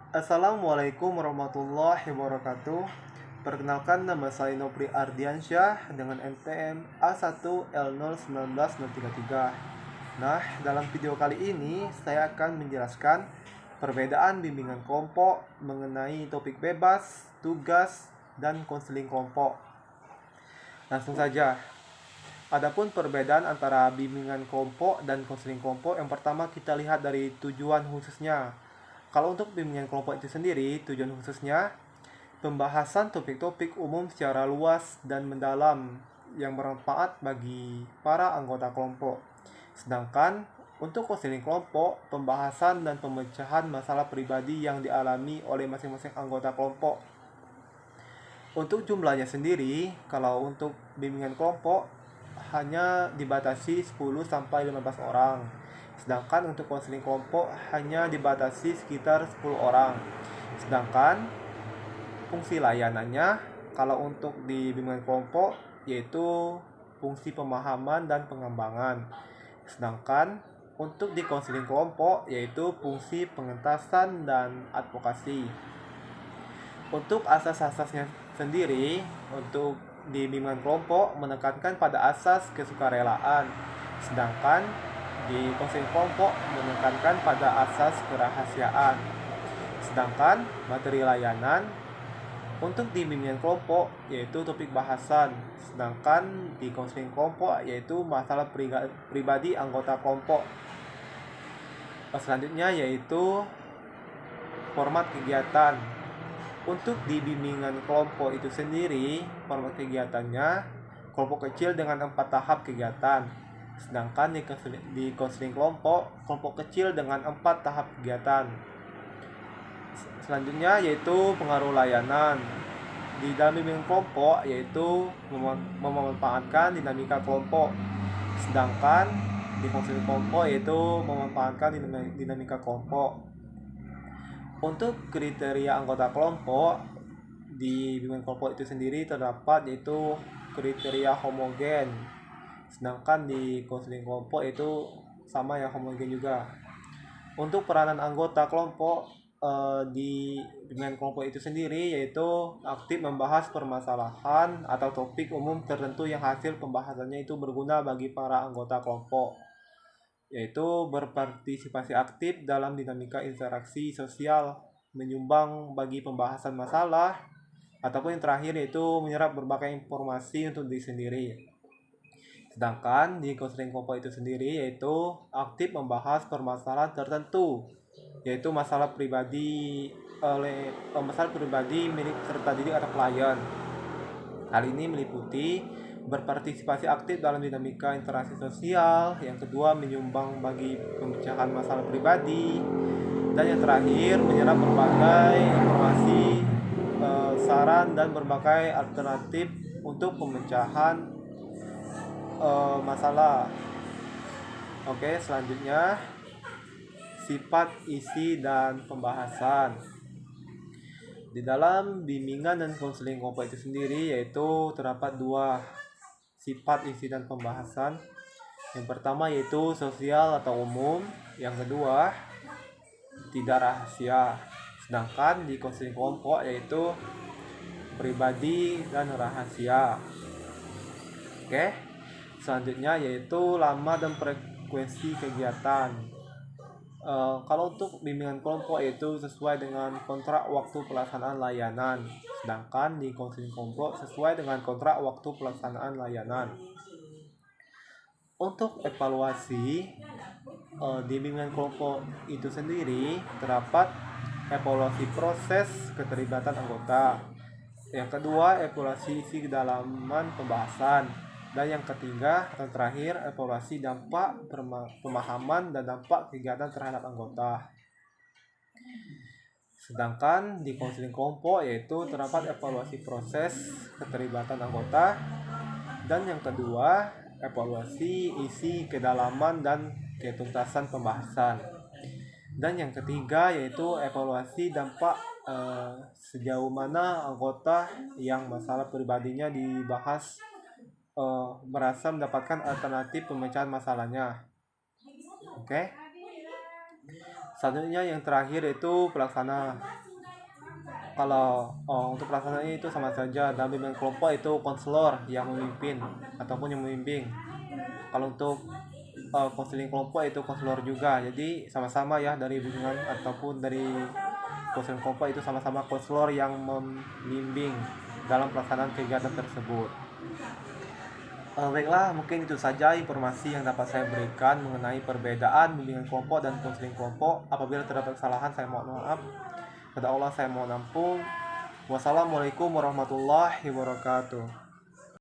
Assalamualaikum warahmatullahi wabarakatuh. Perkenalkan, nama saya Nopri Ardiansyah dengan NPM A1L019033. Nah, dalam video kali ini saya akan menjelaskan perbedaan bimbingan kelompok mengenai topik bebas, tugas, dan konseling kelompok. Langsung saja. Adapun perbedaan antara bimbingan kelompok dan konseling kelompok, yang pertama kita lihat dari tujuan khususnya. Kalau untuk bimbingan kelompok itu sendiri, tujuan khususnya pembahasan topik-topik umum secara luas dan mendalam yang bermanfaat bagi para anggota kelompok. Sedangkan untuk konseling kelompok, pembahasan dan pemecahan masalah pribadi yang dialami oleh masing-masing anggota kelompok. Untuk jumlahnya sendiri, kalau untuk bimbingan kelompok hanya dibatasi 10-15 orang. Sedangkan untuk konseling kelompok hanya dibatasi sekitar 10 orang. Sedangkan fungsi layanannya kalau untuk di bimbingan kelompok yaitu fungsi pemahaman dan pengembangan. Sedangkan untuk di konseling kelompok yaitu fungsi pengentasan dan advokasi. Untuk asas-asasnya sendiri, untuk di bimbingan kelompok menekankan pada asas kesukarelaan, sedangkan di konseling kelompok menekankan pada asas kerahasiaan. Sedangkan materi layanan untuk di bimbingan kelompok yaitu topik bahasan, sedangkan di konseling kelompok yaitu masalah pribadi anggota kelompok. Selanjutnya yaitu format kegiatan. Untuk di bimbingan kelompok itu sendiri, format kegiatannya kelompok kecil dengan 4 tahap kegiatan. Sedangkan di konseling kelompok kecil dengan 4 tahap kegiatan. Selanjutnya yaitu pengaruh layanan. Di dalam bimbingan kelompok yaitu memanfaatkan dinamika kelompok. Sedangkan di konseling kelompok yaitu memanfaatkan dinamika kelompok. Untuk kriteria anggota kelompok di bimbingan kelompok itu sendiri terdapat yaitu kriteria homogen. Sedangkan di konseling kelompok itu sama ya, homogen juga. Untuk peranan anggota kelompok di bimbingan kelompok itu sendiri yaitu aktif membahas permasalahan atau topik umum tertentu yang hasil pembahasannya itu berguna bagi para anggota kelompok, yaitu berpartisipasi aktif dalam dinamika interaksi sosial, menyumbang bagi pembahasan masalah, ataupun yang terakhir yaitu menyerap berbagai informasi untuk diri sendiri. Sedangkan di konseling kelompok itu sendiri yaitu aktif membahas permasalahan tertentu, yaitu masalah pribadi milik peserta didik atau klien. Hal ini meliputi berpartisipasi aktif dalam dinamika interaksi sosial, yang kedua menyumbang bagi pemecahan masalah pribadi, dan yang terakhir menyerap berbagai informasi, saran dan berbagai alternatif untuk pemecahan masalah. Oke, selanjutnya sifat, isi, dan pembahasan. Di dalam bimbingan dan konseling kelompok itu sendiri yaitu terdapat 2 sifat, isi, dan pembahasan. Yang pertama yaitu sosial atau umum, yang kedua tidak rahasia. Sedangkan di konseling kelompok yaitu pribadi dan rahasia. Oke. Selanjutnya yaitu lama dan frekuensi kegiatan. Kalau untuk bimbingan kelompok itu sesuai dengan kontrak waktu pelaksanaan layanan, sedangkan di konseling kelompok sesuai dengan kontrak waktu pelaksanaan layanan. Untuk evaluasi di bimbingan kelompok itu sendiri terdapat evaluasi proses keterlibatan anggota, yang kedua evaluasi isi kedalaman pembahasan, dan yang ketiga dan terakhir evaluasi dampak pemahaman dan dampak kegiatan terhadap anggota. Sedangkan di konseling kelompok yaitu terdapat evaluasi proses keterlibatan anggota, dan yang kedua evaluasi isi kedalaman dan ketuntasan pembahasan, dan yang ketiga yaitu evaluasi dampak sejauh mana anggota yang masalah pribadinya dibahas merasa mendapatkan alternatif pemecahan masalahnya. Oke. Selanjutnya yang terakhir itu pelaksana. Kalau untuk pelaksananya itu sama saja. Dalam bimbingan kelompok itu konselor yang memimpin ataupun yang membimbing. Kalau untuk konseling kelompok itu konselor juga. Jadi sama-sama ya, dari bimbingan ataupun dari konseling kelompok itu sama-sama konselor yang membimbing dalam pelaksanaan kegiatan tersebut. Baiklah, mungkin itu saja informasi yang dapat saya berikan mengenai perbedaan bimbingan kelompok dan konseling kelompok. Apabila terdapat kesalahan, saya mohon maaf. Kepada Allah saya mohon ampun. Wassalamualaikum warahmatullahi wabarakatuh.